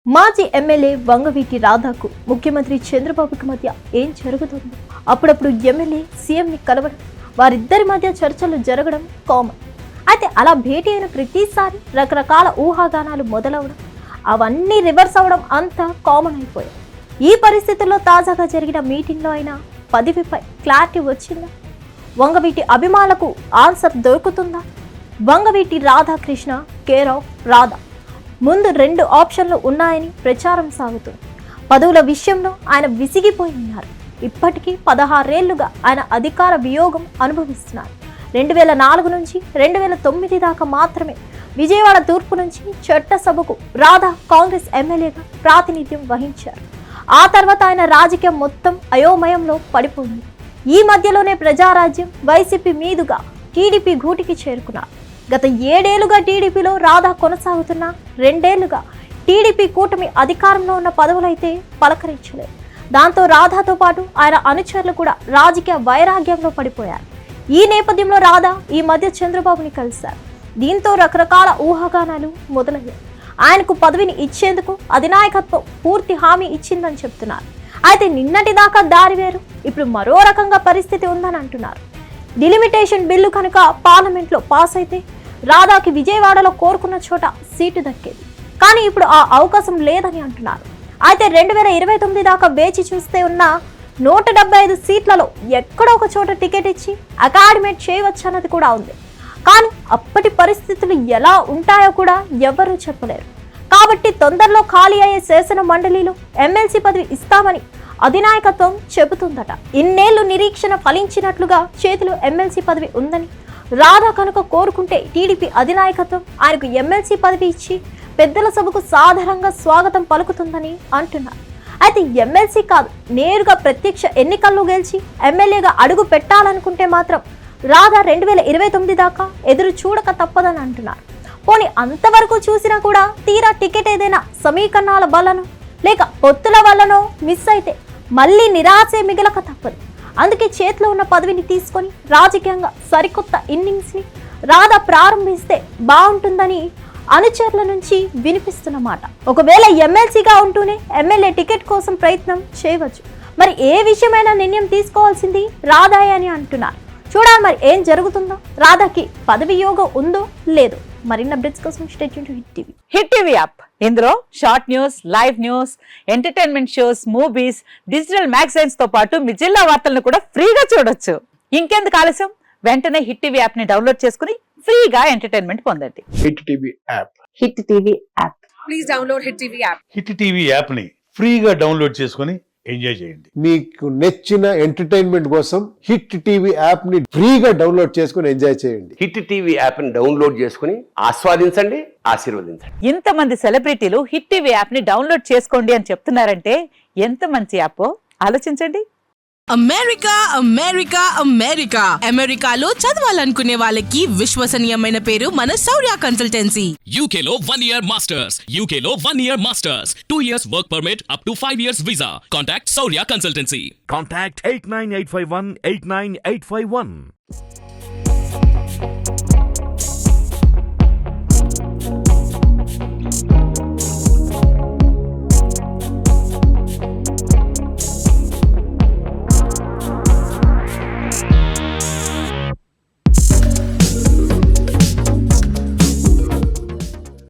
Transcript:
మాజీ ఎమ్మెల్యే వంగవీటి రాధాకు ముఖ్యమంత్రి చంద్రబాబుకి మధ్య ఏం జరుగుతుంది? అప్పుడప్పుడు ఎమ్మెల్యే సీఎంని కలవడం, వారిద్దరి మధ్య చర్చలు జరగడం కామన్. అయితే అలా భేటీ అయిన ప్రతిసారి రకరకాల ఊహాగానాలు మొదలవడం, అవన్నీ రివర్స్ అవడం అంతా కామన్ అయిపోయాయి. ఈ పరిస్థితుల్లో తాజాగా జరిగిన మీటింగ్లో అయినా పదవిపై క్లారిటీ వచ్చిందా? వంగవీటి అభిమానులకు ఆన్సర్ దొరుకుతుందా? వంగవీటి రాధాకృష్ణ కేర్ ఆఫ్ రాధా ముందు 2 ఆప్షన్లు ఉన్నాయని ప్రచారం సాగుతుంది. పదవుల విషయంలో ఆయన విసిగిపోయి ఉన్నారు. ఇప్పటికీ 16 ఏళ్లుగా ఆయన అధికార వియోగం అనుభవిస్తున్నారు. 2004 నుంచి 2009 దాకా మాత్రమే విజయవాడ తూర్పు నుంచి చట్టసభకు రాధా కాంగ్రెస్ ఎమ్మెల్యేగా ప్రాతినిధ్యం వహించారు. ఆ తర్వాత ఆయన రాజకీయం మొత్తం అయోమయంలో పడిపోయింది. ఈ మధ్యలోనే ప్రజారాజ్యం వైసీపీ మీదుగా టీడీపీ గూటికి చేరుకున్నారు. గత 7 ఏళ్లుగా టీడీపీలో రాధా కొనసాగుతున్న 2 ఏళ్లుగా టీడీపీ కూటమి అధికారంలో ఉన్న పదవులైతే పలకరించలేదు. దాంతో రాధాతో పాటు ఆయన అనుచరులు కూడా రాజకీయ వైరాగ్యంలో పడిపోయారు. ఈ నేపథ్యంలో రాధా ఈ మధ్య చంద్రబాబుని కలిశారు. దీంతో రకరకాల ఊహాగానాలు మొదలయ్యాయి. ఆయనకు పదవిని ఇచ్చేందుకు అధినాయకత్వం పూర్తి హామీ ఇచ్చిందని చెప్తున్నారు. అయితే నిన్నటి దాకా దారి వేరు, ఇప్పుడు మరో రకంగా పరిస్థితి ఉందని అంటున్నారు. డిలిమిటేషన్ బిల్లు కనుక పార్లమెంట్లో పాస్ అయితే రాధాకి విజయవాడలో కోరుకున్న చోట సీటు దక్కేది. కానీ ఇప్పుడు ఆ అవకాశం లేదని అంటున్నారు. అయితే 2029 దాకా వేచి చూస్తే ఉన్న 175 సీట్లలో ఎక్కడో ఒక చోట టికెట్ ఇచ్చి అకాడమేట్ చేయవచ్చన్నది కూడా ఉంది. కానీ అప్పటి పరిస్థితులు ఎలా ఉంటాయో కూడా ఎవరూ చెప్పలేరు. కాబట్టి తొందరలో ఖాళీ అయ్యే శాసన మండలిలో ఎమ్మెల్సీ పదవి ఇస్తామని అధినాయకత్వం చెబుతుందట. ఇన్నేళ్లు నిరీక్షణ ఫలించినట్లుగా చేతిలో ఎమ్మెల్సీ పదవి ఉందని, రాధా కనుక కోరుకుంటే టీడీపీ అధినాయకత్వం ఆయనకు ఎమ్మెల్సీ పదవి ఇచ్చి పెద్దల సభకు సాధారణంగా స్వాగతం పలుకుతుందని అంటున్నారు. అయితే ఎమ్మెల్సీ కాదు, నేరుగా ప్రత్యక్ష ఎన్నికల్లో గెలిచి ఎమ్మెల్యేగా అడుగు పెట్టాలనుకుంటే మాత్రం రాధా 2029 దాకా ఎదురు చూడక తప్పదని అంటున్నారు. పోనీ అంతవరకు చూసినా కూడా తీరా టికెట్ ఏదైనా సమీకరణాల వల్లనో లేక పొత్తుల వల్లనో మిస్ అయితే మళ్ళీ నిరాశే మిగలక తప్పదు. అందుకే చేతిలో ఉన్న పదవిని తీసుకొని రాజకీయంగా సరికొత్త ఇన్నింగ్స్ని రాధా ప్రారంభిస్తే బాగుంటుందని అనుచరుల నుంచి వినిపిస్తున్నమాట. ఒకవేళ ఎమ్మెల్సీగా ఉంటూనే ఎమ్మెల్యే టికెట్ కోసం ప్రయత్నం చేయవచ్చు. మరి ఏ విషయమైనా నిర్ణయం తీసుకోవాల్సింది రాధాయే అని అంటున్నారు. చూడాలి మరి ఏం జరుగుతుందో, రాధాకి పదవి యోగం ఉందో లేదో. మరిన్ని అప్డేట్స్ కోసం stay tune to Hit TV. Hit TV app ఇందులో short news, live news, entertainment shows, movies, digital magazines తో పాటు మీ జిల్లా వార్తలను కూడా ఫ్రీగా చూడొచ్చు. ఇంకెందుకు ఆలస్యం, వెంటనే హిట్ టీవీ యాప్ ని డౌన్లోడ్ చేసుకుని ఫ్రీగా ఎంటర్టైన్మెంట్ పొందండి. Hit TV app. Hit TV app. Please download hit TV app. Hit TV app ని ఫ్రీగా డౌన్లోడ్ చేసుకుని ఎంజాయ్ చేయండి. మీకు నచ్చిన ఎంటర్టైన్మెంట్ కోసం హిట్ టీవీ యాప్ ని ఫ్రీగా డౌన్లోడ్ చేసుకుని ఎంజాయ్ చేయండి. హిట్ టీవీ యాప్ ని డౌన్లోడ్ చేసుకుని ఆస్వాదించండి, ఆశీర్వదించండి. ఇంతమంది సెలబ్రిటీలు హిట్ టీవీ యాప్ ని డౌన్లోడ్ చేసుకోండి అని చెప్తున్నారంటే ఎంత మంచి యాప్ ఆలోచించండి. అమెరికా అమెరికా అమెరికా అమెరికాలో చదవాలనుకునే వాళ్ళకి విశ్వసనీయమైన పేరు మన శౌర్య కన్సల్టెన్సీ. UK లో 1 year masters. UK లో 1 year masters. 2 years work permit up to 5 years visa. Contact Saurya Consultancy. Contact 89851 89851.